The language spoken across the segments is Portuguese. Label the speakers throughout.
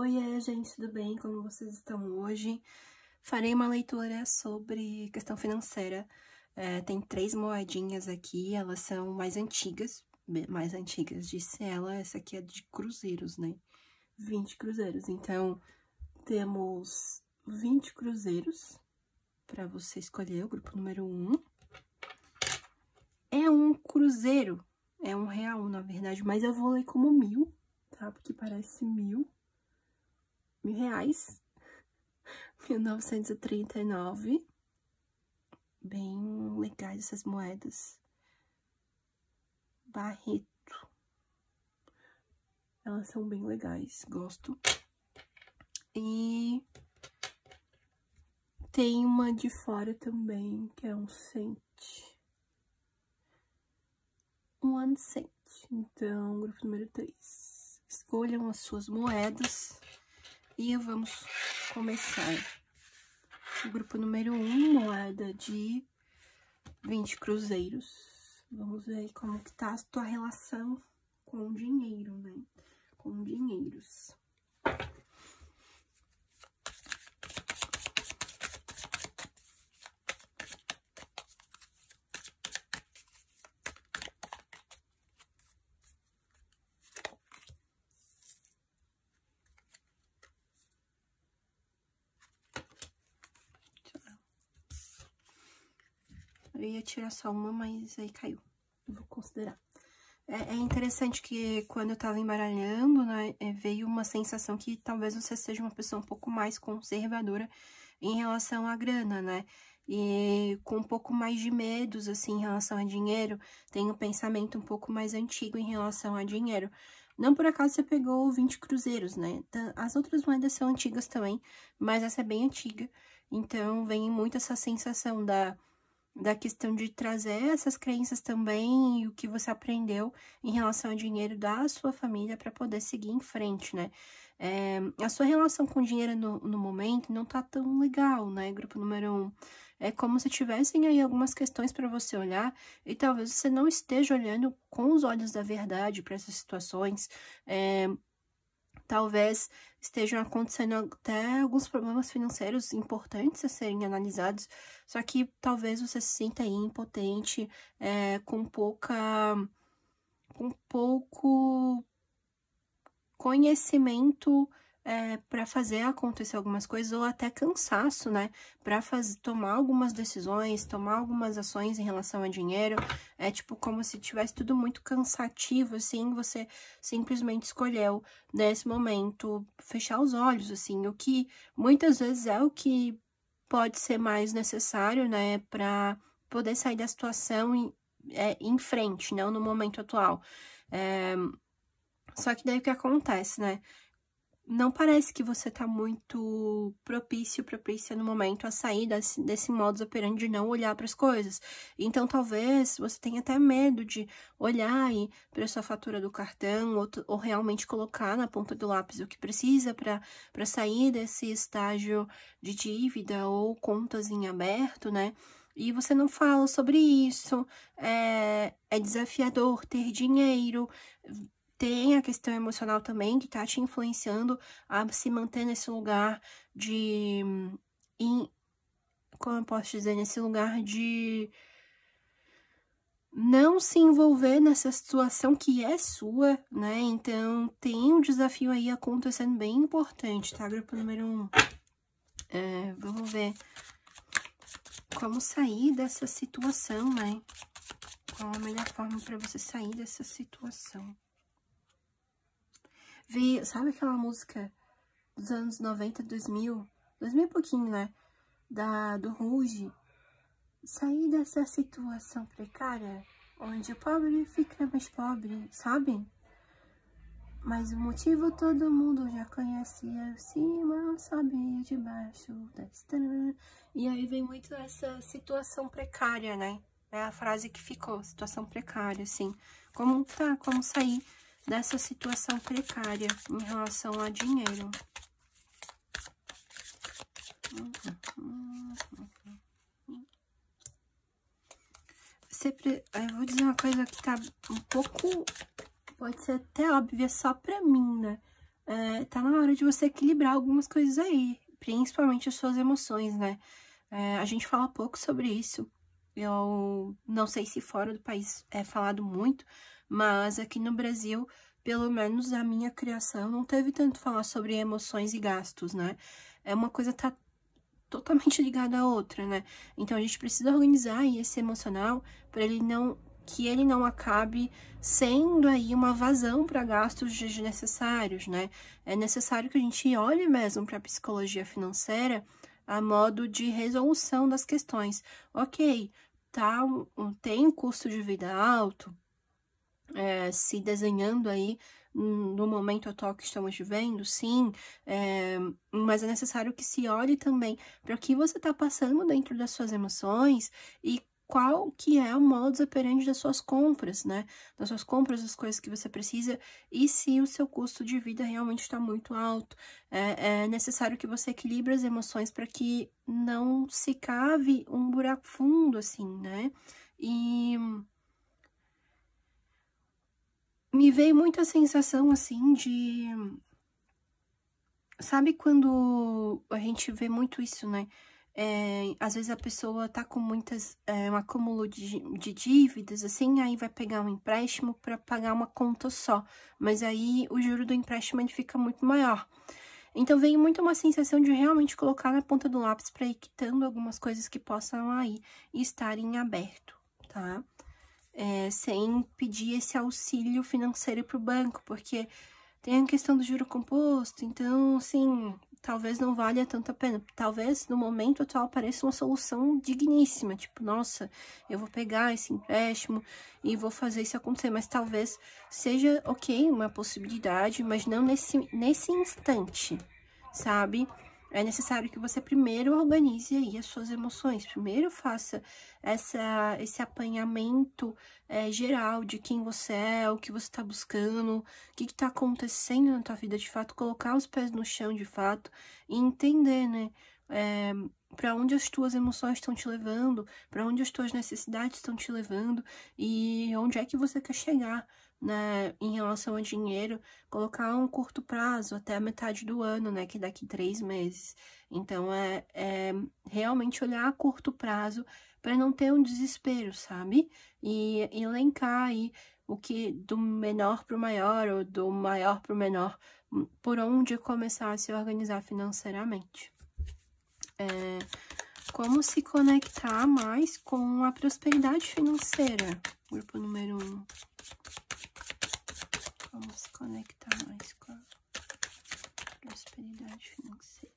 Speaker 1: Oiê, gente, tudo bem? Como vocês estão hoje? Farei uma leitura sobre questão financeira. Tem 3 moedinhas aqui, elas são mais antigas, disse ela. Essa aqui é de cruzeiros, né? 20 cruzeiros. Então, temos 20 cruzeiros para você escolher o grupo número 1. É um cruzeiro, é R$1, na verdade, mas eu vou ler como 1000, tá? Porque parece 1000 reais. 1939. Bem legais essas moedas. Barreto. Elas são bem legais, gosto. E tem uma de fora também, que é um cent. Um cent. Então, grupo número 3. Escolham as suas moedas e vamos começar. O grupo número 1, moeda de 20 cruzeiros. Vamos ver aí como que tá a tua relação com o dinheiro, né? Com dinheiros. Eu ia tirar só uma, mas aí caiu. Eu vou considerar. É interessante que quando eu tava embaralhando, né, veio uma sensação que talvez você seja uma pessoa um pouco mais conservadora em relação à grana, né? E com um pouco mais de medos, assim, em relação a dinheiro, tem um pensamento um pouco mais antigo em relação a dinheiro. Não por acaso você pegou 20 cruzeiros, né? As outras moedas são antigas também, mas essa é bem antiga. Então, vem muito essa sensação da questão de trazer essas crenças também e o que você aprendeu em relação ao dinheiro da sua família para poder seguir em frente, né? A sua relação com o dinheiro no momento não tá tão legal, né? Grupo número 1. É como se tivessem aí algumas questões para você olhar e talvez você não esteja olhando com os olhos da verdade para essas situações. Talvez estejam acontecendo até alguns problemas financeiros importantes a serem analisados, só que talvez você se sinta aí impotente, com pouco conhecimento para fazer acontecer algumas coisas, ou até cansaço, né? Para tomar algumas decisões, tomar algumas ações em relação a dinheiro. É tipo como se tivesse tudo muito cansativo, assim, você simplesmente escolheu, nesse momento, fechar os olhos, assim, o que muitas vezes é o que pode ser mais necessário, né? Para poder sair da situação em frente, não no momento atual. Só que daí o que acontece, né? Não parece que você tá muito propícia no momento a sair desse modus operandi de não olhar para as coisas. Então, talvez você tenha até medo de olhar aí para sua fatura do cartão ou realmente colocar na ponta do lápis o que precisa para sair desse estágio de dívida ou contas em aberto, né? E você não fala sobre isso, é desafiador ter dinheiro. Tem a questão emocional também, que tá te influenciando a se manter nesse lugar de... como eu posso dizer? Nesse lugar de não se envolver nessa situação que é sua, né? Então, tem um desafio aí acontecendo bem importante, tá? Grupo número 1. Vamos ver como sair dessa situação, né? Qual a melhor forma pra você sair dessa situação? Sabe aquela música dos anos 90, 2000 e pouquinho, né? Do Ruge. Sair dessa situação precária, onde o pobre fica mais pobre, sabe? Mas o motivo todo mundo já conhecia, cima, sabe, de baixo, da estrada. E aí vem muito essa situação precária, né? É a frase que ficou, situação precária, assim. Como sair dessa situação precária em relação a dinheiro. Eu vou dizer uma coisa que tá um pouco, pode ser até óbvia só pra mim, né? tá na hora de você equilibrar algumas coisas aí, principalmente as suas emoções, né? A gente fala pouco sobre isso. Eu não sei se fora do país é falado muito, mas aqui no Brasil, pelo menos a minha criação, não teve tanto falar sobre emoções e gastos, né? É uma coisa tá totalmente ligada à outra, né? Então a gente precisa organizar aí esse emocional para que ele não acabe sendo aí uma vazão para gastos desnecessários, né? É necessário que a gente olhe mesmo para a psicologia financeira a modo de resolução das questões. Ok, tá, tem um custo de vida alto, se desenhando aí no momento atual que estamos vivendo, sim, mas é necessário que se olhe também para o que você está passando dentro das suas emoções e qual que é o modus operandi das suas compras, né? Das suas compras, das coisas que você precisa e se o seu custo de vida realmente está muito alto. É necessário que você equilibre as emoções para que não se cave um buraco fundo, assim, né? E me veio muita sensação, assim, de... Sabe quando a gente vê muito isso, né? Às vezes a pessoa tá com um acúmulo de dívidas, assim, aí vai pegar um empréstimo para pagar uma conta só. Mas aí o juro do empréstimo ele fica muito maior. Então veio muito uma sensação de realmente colocar na ponta do lápis para ir quitando algumas coisas que possam aí estar em aberto, tá? Sem pedir esse auxílio financeiro para o banco, porque tem a questão do juro composto, então, assim, talvez não valha tanto a pena. Talvez, no momento atual, pareça uma solução digníssima, tipo, nossa, eu vou pegar esse empréstimo e vou fazer isso acontecer, mas talvez seja, ok, uma possibilidade, mas não nesse instante, sabe? É necessário que você primeiro organize aí as suas emoções, primeiro faça esse apanhamento geral de quem você é, o que você está buscando, o que está acontecendo na tua vida de fato, colocar os pés no chão de fato e entender, né, para onde as tuas emoções estão te levando, para onde as tuas necessidades estão te levando e onde é que você quer chegar, né, em relação a dinheiro, colocar um curto prazo até a metade do ano, né, que daqui 3 meses. Então, é realmente olhar a curto prazo para não ter um desespero, sabe? E elencar aí o que do menor para o maior ou do maior para o menor, por onde começar a se organizar financeiramente. Como se conectar mais com a prosperidade financeira? Grupo número 1. Como se conectar mais com a prosperidade financeira?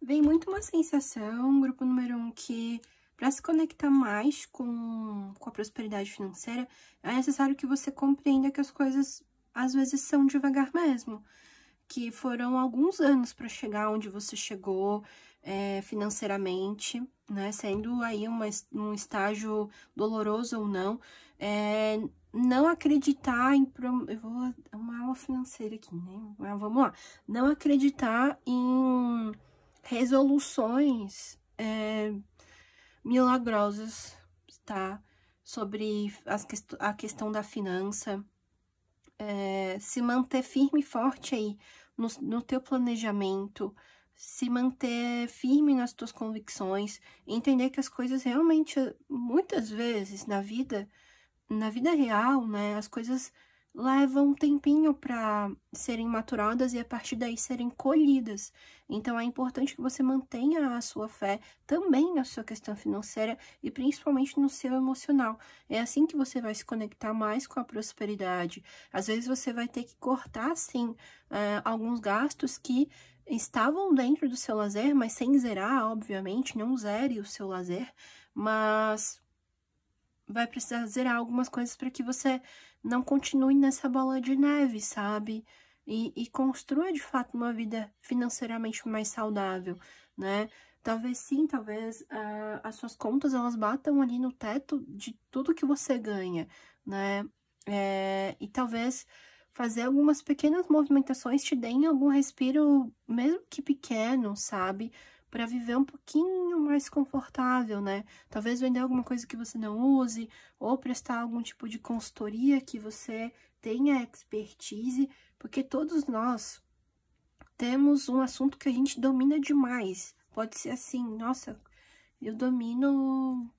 Speaker 1: Vem muito uma sensação, grupo número 1, que para se conectar mais com a prosperidade financeira, é necessário que você compreenda que as coisas, às vezes, são devagar mesmo. Que foram alguns anos para chegar onde você chegou financeiramente, né? Sendo aí um estágio doloroso ou não. Não acreditar em... Eu vou dar uma aula financeira aqui, né? Mas vamos lá. Não acreditar em resoluções milagrosas, tá? Sobre a questão da finança. Se manter firme e forte aí no teu planejamento, se manter firme nas tuas convicções, entender que as coisas realmente, muitas vezes na vida real, né, as coisas levam um tempinho para serem maturadas e a partir daí serem colhidas. Então, é importante que você mantenha a sua fé também na sua questão financeira e principalmente no seu emocional. É assim que você vai se conectar mais com a prosperidade. Às vezes, você vai ter que cortar, sim, alguns gastos que estavam dentro do seu lazer, mas sem zerar, obviamente, não zere o seu lazer, mas vai precisar zerar algumas coisas para que você não continue nessa bola de neve, sabe? E construa, de fato, uma vida financeiramente mais saudável, né? Talvez sim, talvez as suas contas, elas batam ali no teto de tudo que você ganha, né? E talvez fazer algumas pequenas movimentações te deem algum respiro, mesmo que pequeno, sabe? para viver um pouquinho mais confortável, né? Talvez vender alguma coisa que você não use, ou prestar algum tipo de consultoria que você tenha expertise, porque todos nós temos um assunto que a gente domina demais. Pode ser assim, nossa, eu domino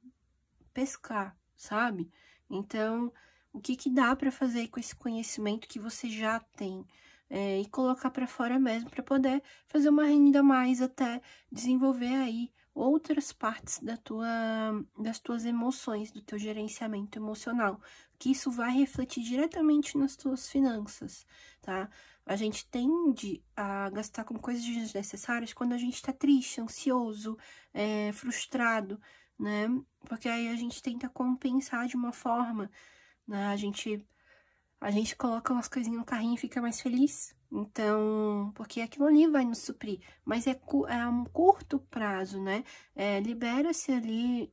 Speaker 1: pescar, sabe? Então, o que que dá para fazer com esse conhecimento que você já tem? E colocar para fora mesmo, para poder fazer uma renda a mais, até desenvolver aí outras partes das tuas emoções, do teu gerenciamento emocional, que isso vai refletir diretamente nas tuas finanças, tá? A gente tende a gastar com coisas desnecessárias quando a gente tá triste, ansioso, frustrado, né? Porque aí a gente tenta compensar de uma forma, né? A gente coloca umas coisinhas no carrinho e fica mais feliz. Então, porque aquilo ali vai nos suprir. Mas é a um curto prazo, né? Libera-se ali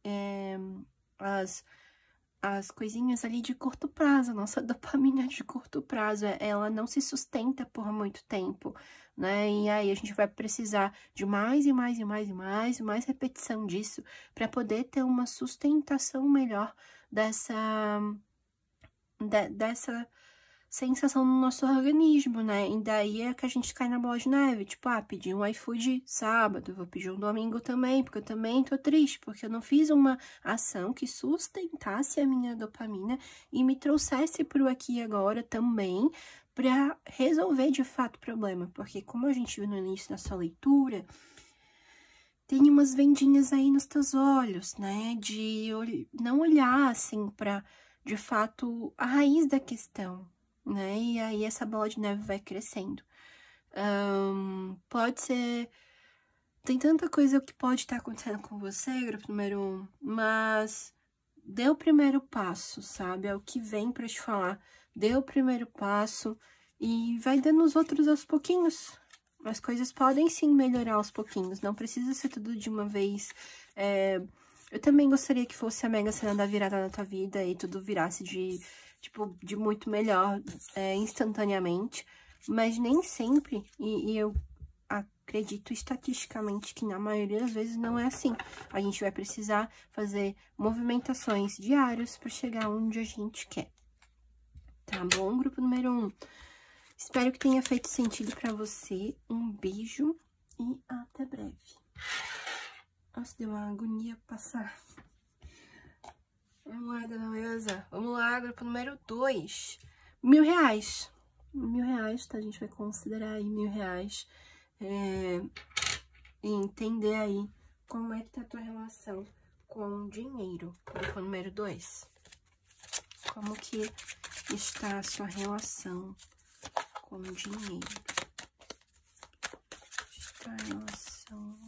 Speaker 1: as coisinhas ali de curto prazo. A nossa dopamina de curto prazo, ela não se sustenta por muito tempo, né? E aí a gente vai precisar de mais e mais e mais e mais, mais repetição disso, para poder ter uma sustentação melhor dessa sensação no nosso organismo, né? E daí é que a gente cai na bola de neve, tipo, pedi um iFood sábado, vou pedir um domingo também, porque eu também tô triste, porque eu não fiz uma ação que sustentasse a minha dopamina e me trouxesse pro aqui e agora também, pra resolver de fato o problema. Porque como a gente viu no início da sua leitura, tem umas vendinhas aí nos teus olhos, né? De não olhar, assim, pra, de fato, a raiz da questão, né? E aí essa bola de neve vai crescendo. Pode ser... Tem tanta coisa que pode estar acontecendo com você, grupo número 1, mas dê o primeiro passo, sabe? É o que vem pra te falar. Dê o primeiro passo e vai dando os outros aos pouquinhos. As coisas podem sim melhorar aos pouquinhos, não precisa ser tudo de uma vez. Eu também gostaria que fosse a Mega Sena da virada da tua vida e tudo virasse de muito melhor instantaneamente, mas nem sempre, e eu acredito estatisticamente que na maioria das vezes não é assim. A gente vai precisar fazer movimentações diárias para chegar onde a gente quer. Tá bom, grupo número 1? Espero que tenha feito sentido pra você. Um beijo e até breve. Nossa, deu uma agonia passar. Vamos lá, dona Elza. Vamos lá, grupo número 2. R$1.000. R$1.000, tá? A gente vai considerar aí R$1.000. E entender aí como é que tá a tua relação com o dinheiro. Grupo número 2. Como que está a sua relação com o dinheiro? Está a relação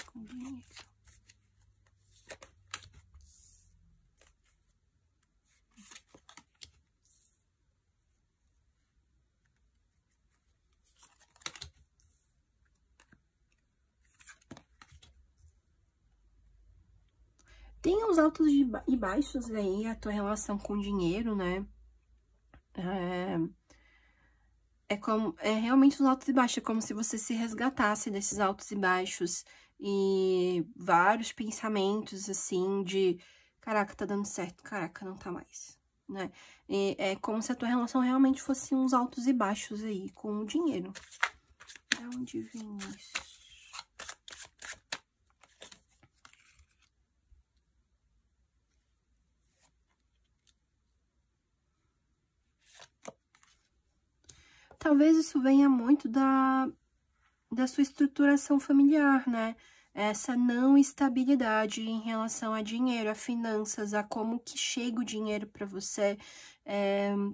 Speaker 1: com o dinheiro. Tem uns altos e baixos aí, a tua relação com o dinheiro, né? É realmente os altos e baixos, é como se você se resgatasse desses altos e baixos e vários pensamentos, assim, de caraca, tá dando certo, caraca, não tá mais, né? E é como se a tua relação realmente fosse uns altos e baixos aí com o dinheiro. De onde vem isso? Talvez isso venha muito da sua estruturação familiar, né? Essa não estabilidade em relação a dinheiro, a finanças, a como que chega o dinheiro para você.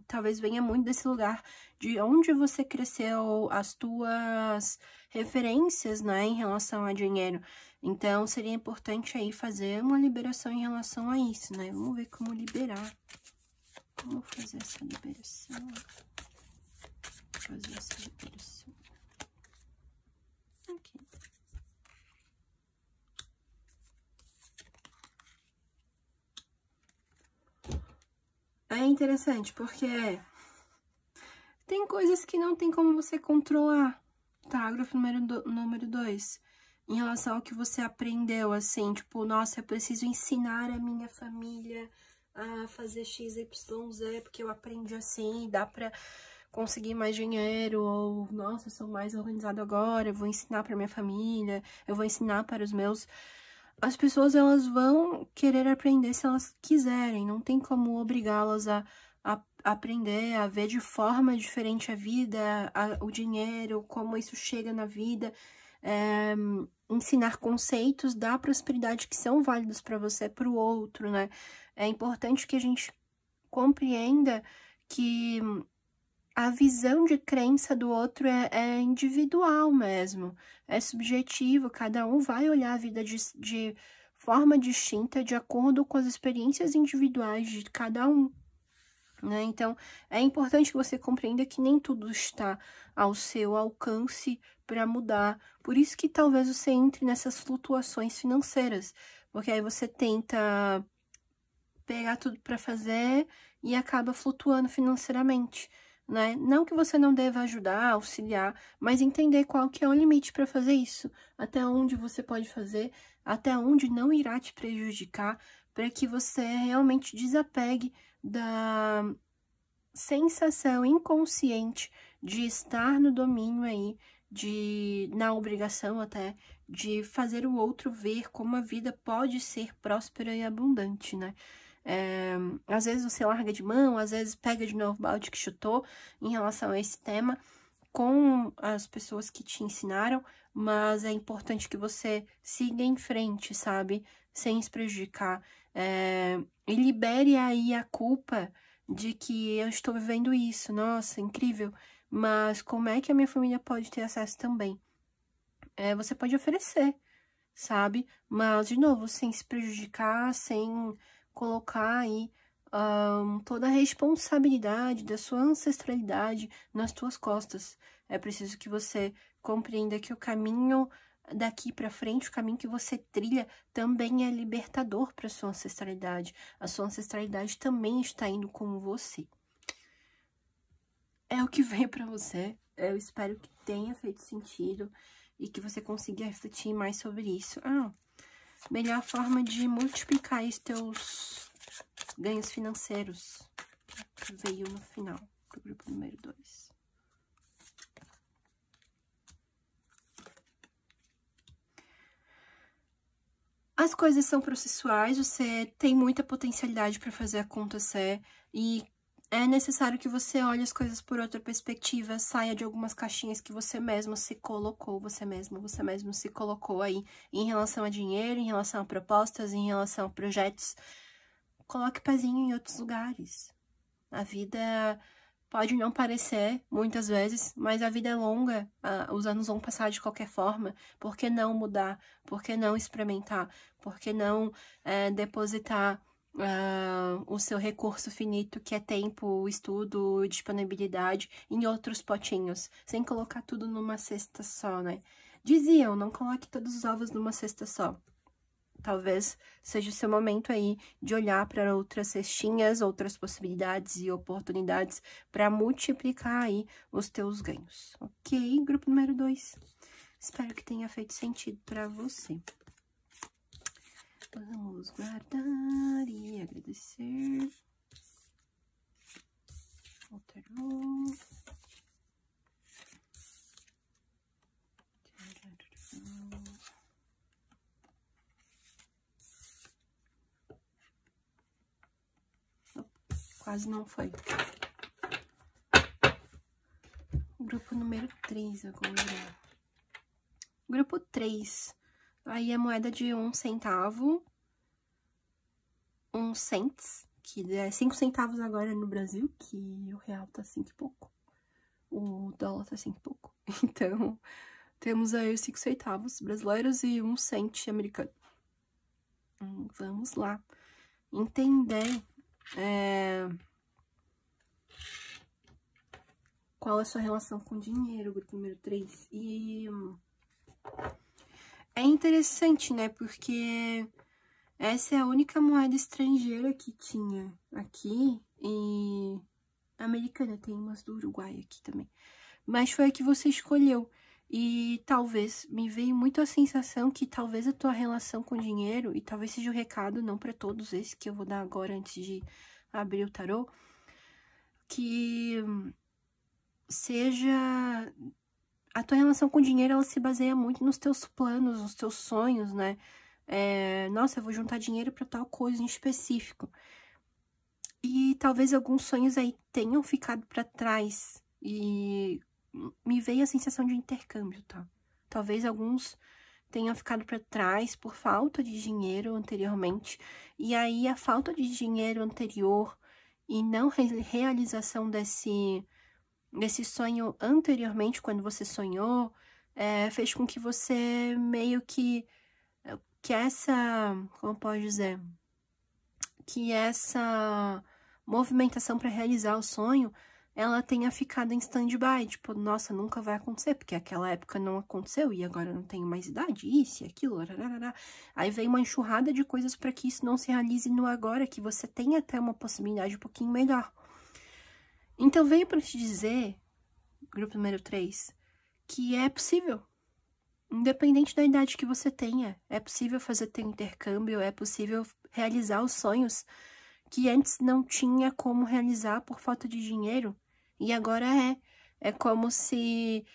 Speaker 1: Talvez venha muito desse lugar de onde você cresceu, as tuas referências, né, em relação a dinheiro. Então, seria importante aí fazer uma liberação em relação a isso, né? Vamos ver como liberar. Como fazer essa liberação? Fazer essa liberação. Aqui. É interessante, porque tem coisas que não tem como você controlar, Tá, grupo número 2. Em relação ao que você aprendeu, assim, tipo, nossa, eu preciso ensinar a minha família a fazer X, Y, Z, porque eu aprendi assim, dá pra conseguir mais dinheiro, ou, nossa, eu sou mais organizado agora, eu vou ensinar pra minha família, eu vou ensinar para os meus... As pessoas, elas vão querer aprender se elas quiserem, não tem como obrigá-las a aprender, a ver de forma diferente a vida, o dinheiro, como isso chega na vida, ensinar conceitos da prosperidade que são válidos para você, para o outro, né? É importante que a gente compreenda que a visão de crença do outro é individual mesmo, é subjetivo, cada um vai olhar a vida de forma distinta, de acordo com as experiências individuais de cada um, né? Então, é importante que você compreenda que nem tudo está ao seu alcance para mudar. Por isso que talvez você entre nessas flutuações financeiras, porque aí você tenta pegar tudo para fazer e acaba flutuando financeiramente, né? Não que você não deva ajudar, auxiliar, mas entender qual que é o limite para fazer isso, até onde você pode fazer, até onde não irá te prejudicar, para que você realmente desapegue da sensação inconsciente de estar no domínio aí, na obrigação até, de fazer o outro ver como a vida pode ser próspera e abundante, né? Às vezes você larga de mão, às vezes pega de novo o balde que chutou em relação a esse tema com as pessoas que te ensinaram, mas é importante que você siga em frente, sabe? Sem se prejudicar. E libere aí a culpa de que eu estou vivendo isso, nossa, incrível, mas como é que a minha família pode ter acesso também? Você pode oferecer, sabe? Mas, de novo, sem se prejudicar, sem colocar aí toda a responsabilidade da sua ancestralidade nas tuas costas. É preciso que você compreenda que o caminho daqui para frente, o caminho que você trilha, também é libertador para sua ancestralidade. A sua ancestralidade também está indo com você. É o que veio para você. Eu espero que tenha feito sentido e que você consiga refletir mais sobre isso. Melhor forma de multiplicar os teus ganhos financeiros, que veio no final do grupo número 2. As coisas são processuais, você tem muita potencialidade para fazer acontecer e é necessário que você olhe as coisas por outra perspectiva, saia de algumas caixinhas que você mesmo se colocou, você mesmo se colocou aí em relação a dinheiro, em relação a propostas, em relação a projetos. Coloque o pezinho em outros lugares. A vida pode não parecer, muitas vezes, mas a vida é longa, os anos vão passar de qualquer forma. Por que não mudar? Por que não experimentar? Por que não depositar o seu recurso finito, que é tempo, estudo, disponibilidade, em outros potinhos, sem colocar tudo numa cesta só, né? Diziam, não coloque todos os ovos numa cesta só. Talvez seja o seu momento aí de olhar para outras cestinhas, outras possibilidades e oportunidades para multiplicar aí os teus ganhos. Ok? Grupo número 2. Espero que tenha feito sentido para você. Vamos guardar e agradecer. Alterou. Quase não foi. Grupo número 3 agora. Grupo 3. Aí a moeda de 1 centavo. 1 cents, que é 5 centavos agora no Brasil, que o real tá 5 e pouco. O dólar tá 5 e pouco. Então, temos aí os 5 centavos brasileiros e 1 cent americano. Vamos lá. Entender qual é a sua relação com dinheiro, grupo número 3. E é interessante, né? Porque essa é a única moeda estrangeira que tinha aqui e americana. Tem umas do Uruguai aqui também. Mas foi a que você escolheu. E talvez, me veio muito a sensação que talvez a tua relação com o dinheiro, e talvez seja o recado, não para todos esse que eu vou dar agora antes de abrir o tarô, que seja... A tua relação com o dinheiro, ela se baseia muito nos teus planos, nos teus sonhos, né? Nossa, eu vou juntar dinheiro para tal coisa em específico. E talvez alguns sonhos aí tenham ficado para trás. E me veio a sensação de intercâmbio, tá? Talvez alguns tenham ficado para trás por falta de dinheiro anteriormente. E aí a falta de dinheiro anterior e não realização desse sonho anteriormente, quando você sonhou, fez com que você meio que essa, como pode dizer, que essa movimentação para realizar o sonho, ela tenha ficado em stand-by, tipo, nossa, nunca vai acontecer, porque aquela época não aconteceu e agora eu não tenho mais idade, isso e aquilo, rararara. Aí vem uma enxurrada de coisas para que isso não se realize no agora, que você tenha até uma possibilidade um pouquinho melhor. Então, veio para te dizer, grupo número 3, que é possível. Independente da idade que você tenha, é possível fazer teu intercâmbio, é possível realizar os sonhos que antes não tinha como realizar por falta de dinheiro, e agora é. É como se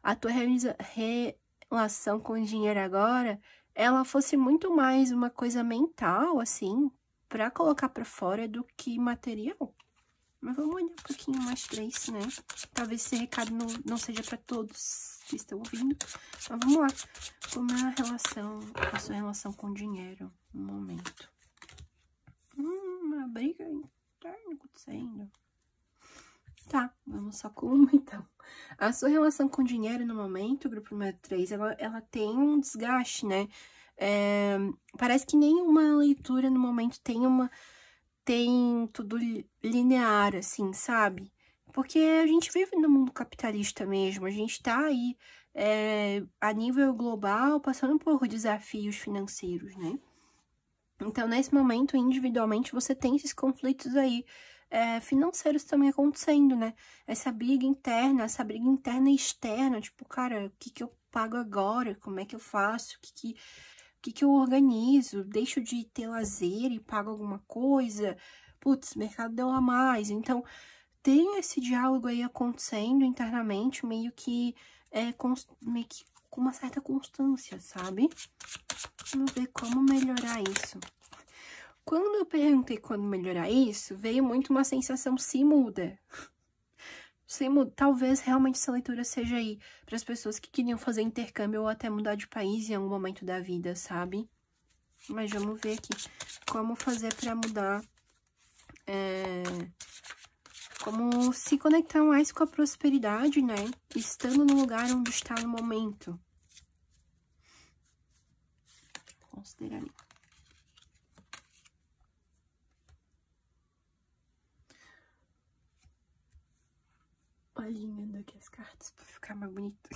Speaker 1: a tua relação com o dinheiro agora, ela fosse muito mais uma coisa mental, assim, pra colocar pra fora do que material. Mas vamos olhar um pouquinho mais pra isso, né? Talvez esse recado não seja pra todos que estão ouvindo. Mas vamos lá. Como é a sua relação com o dinheiro no momento? Uma briga interna acontecendo. Tá, vamos só com uma, então. A sua relação com o dinheiro no momento, grupo número 3, ela tem um desgaste, né? Parece que nenhuma leitura no momento tem tudo linear, assim, sabe? Porque a gente vive no mundo capitalista mesmo, a gente tá aí a nível global passando por desafios financeiros, né? Então, nesse momento, individualmente, você tem esses conflitos aí financeiros também acontecendo, né? Essa briga interna e externa, tipo, cara, o que eu pago agora? Como é que eu faço? O que eu organizo? Deixo de ter lazer e pago alguma coisa? Putz, mercado deu a mais. Então, tem esse diálogo aí acontecendo internamente, meio que com uma certa constância, sabe? Vamos ver como melhorar isso. Quando eu perguntei como melhorar isso, veio muito uma sensação se muda. Se muda. Talvez realmente essa leitura seja aí para as pessoas que queriam fazer intercâmbio ou até mudar de país em algum momento da vida, sabe? Mas vamos ver aqui como fazer para mudar, como se conectar mais com a prosperidade, né? Estando no lugar onde está no momento. Considerar ali. Alinhando aqui as cartas pra ficar mais bonito.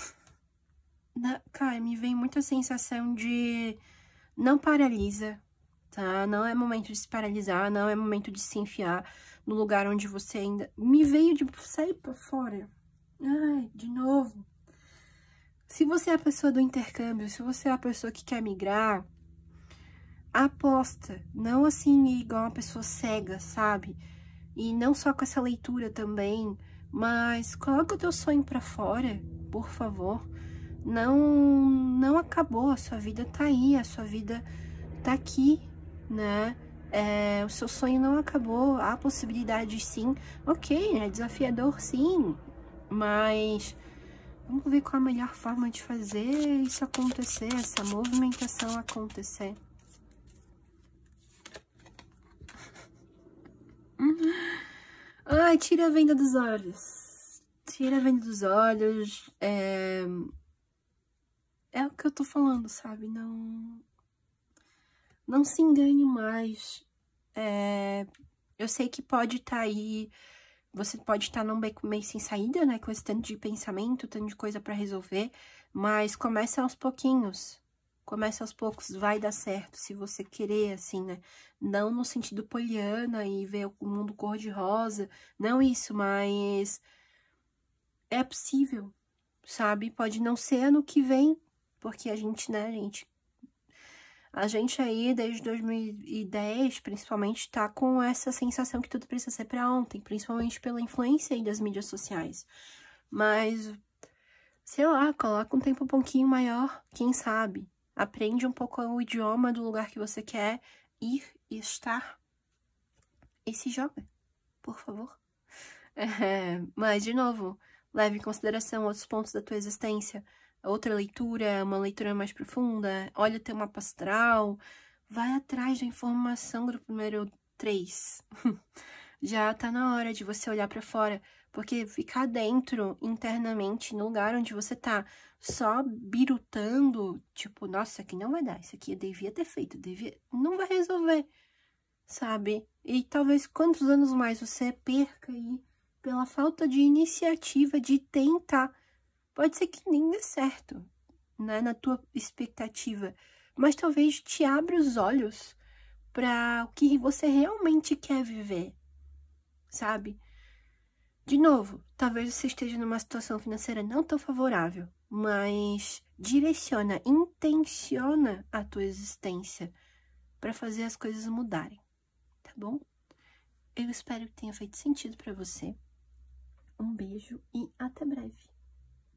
Speaker 1: Cara, me vem muita sensação de não paralisa, tá? Não é momento de se paralisar, não é momento de se enfiar no lugar onde você ainda... Me veio de sair pra fora. Ai, de novo. Se você é a pessoa do intercâmbio, se você é a pessoa que quer migrar, aposta. Não assim igual uma pessoa cega, sabe? E não só com essa leitura também, mas coloca o teu sonho pra fora, por favor. Não acabou, a sua vida tá aí, a sua vida tá aqui, né? O seu sonho não acabou, há possibilidade sim. Ok, é desafiador sim, mas vamos ver qual a melhor forma de fazer isso acontecer, essa movimentação acontecer. Ai, tira a venda dos olhos. Tira a venda dos olhos. É o que eu tô falando, sabe? Não se engane mais. Eu sei que pode estar aí... Você pode estar num beco meio sem saída, né? Com esse tanto de pensamento, tanto de coisa pra resolver. Mas comece aos pouquinhos. Comece aos poucos, vai dar certo, se você querer, assim, né? Não no sentido poliana e ver o mundo cor-de-rosa. Não isso, mas... É possível. sabe? Pode não ser ano que vem, porque a gente, né, a gente aí, desde 2010, principalmente, tá com essa sensação que tudo precisa ser pra ontem, principalmente pela influência aí das mídias sociais. Mas, sei lá, coloca um tempo um pouquinho maior, quem sabe? Aprende um pouco o idioma do lugar que você quer ir e estar e se joga, por favor. Mas, de novo, leve em consideração outros pontos da tua existência. Outra leitura, uma leitura mais profunda, olha o teu mapa astral, vai atrás da informação, grupo número 3. Já tá na hora de você olhar pra fora, porque ficar dentro, internamente, no lugar onde você tá, só birutando, tipo, nossa, aqui não vai dar, isso aqui eu devia ter feito, não vai resolver, sabe? E talvez quantos anos mais você perca aí pela falta de iniciativa de tentar. Pode ser que nem dê certo, né, na tua expectativa, mas talvez te abra os olhos para o que você realmente quer viver, sabe? De novo, talvez você esteja numa situação financeira não tão favorável, mas direciona, intenciona a tua existência para fazer as coisas mudarem, tá bom? Eu espero que tenha feito sentido para você. Um beijo e até breve.